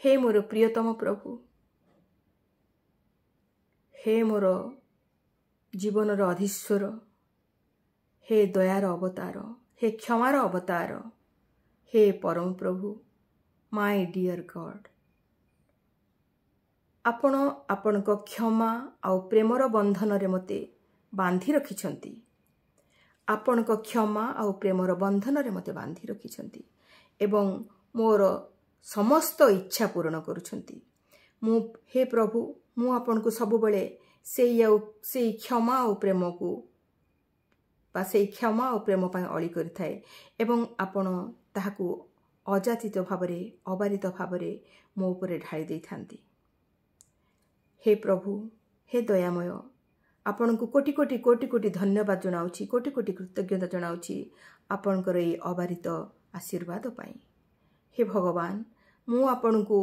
हे मोर प्रियतम प्रभु, हे मोर जीवनर अधीश्वर, हे दयार अवतार, हे क्षमार अवतार, हे परम प्रभु, माय डियर गॉड, आपण आपणक क्षमा आउ प्रेमर बंधन रे मते बांधी रखिछंती। आपणक क्षमा आउ प्रेमर बंधन रे मते बांधी रखिछंती एवं मोर समस्त इच्छा पूर्ण करुछंती। मु हे प्रभु, मु आपनको सब बेले से क्षमा आउ प्रेम को बा से क्षमा आउ प्रेम पय अळी करिथाए एवं आपण ताहाकू अजातित भावरे अबारित भावरे मो उपरे ढाळी दैथांती। हे प्रभु, हे दयामय, आपण को कोटि कोटि कोटि कोटि धन्यवाद जनाउछि, कोटि कोटि कृतज्ञता जनाउछि आपणकर ए अबारित आशीर्वाद पाई। हे भगवान, मु आपण को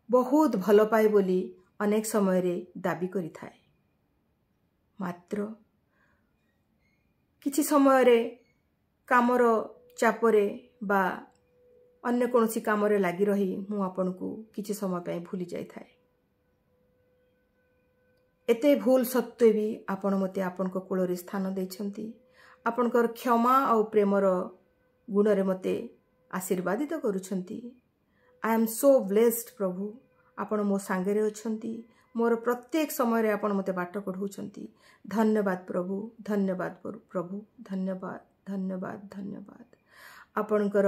बहुत भल पाए बोली अनेक समय रे दाबी करि थाए, मात्र किछि समय रे कामर चापरे बा अन्य कोनोसी कामरे लागि रही मु आपण को किछि समय पय भूली जाय थाए। एते भूल सत्वे भी आपण मते आपण को कोଳରେ स्थान दैछंती। आपणकर क्षमा आउ प्रेमर गुण रे मते आशीर्वादित करूछंती। आई एम सो ब्लेस्ड प्रभु, आपण मो सांगे रे अछंती, मोर प्रत्येक समय रे आपण मते बाट कढौछंती। धन्यवाद प्रभु, धन्यवाद प्रभु, धन्यवाद धन्यवाद धन्यवाद। आपणकर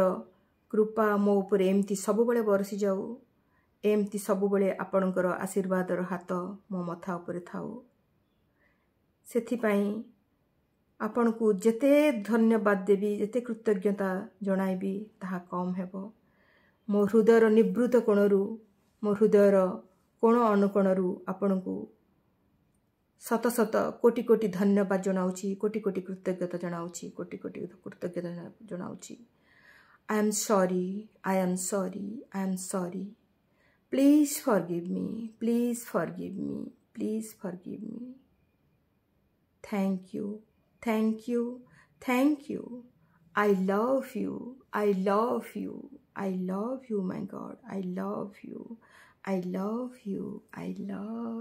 कृपा मो ऊपर एमती सब बेले बरसी जाऊ, एमती सब बेले आपणकर आशीर्वादर हाथ मो मथा उपरे थाऊ। सेथि पई आपण को जेते धन्यवाद देवी, जेते कृतज्ञता जणाइबी ताहा कम हेबो। मो हृदयर निवृत कोणरू, मो हृदयर कोण अनुकोणरू आपण को शत शत कोटि कोटि धन्यवाद जनाउछि, कोटि कोटि कृतज्ञता जनाउछि, कोटि कोटि कृतज्ञता जनाउछि। I am sorry, I am sorry, I am sorry. Please forgive me, please forgive me, please forgive me. Thank you, thank you, thank you. I love you, I love you, I love you, my God. I love you, I love you, I love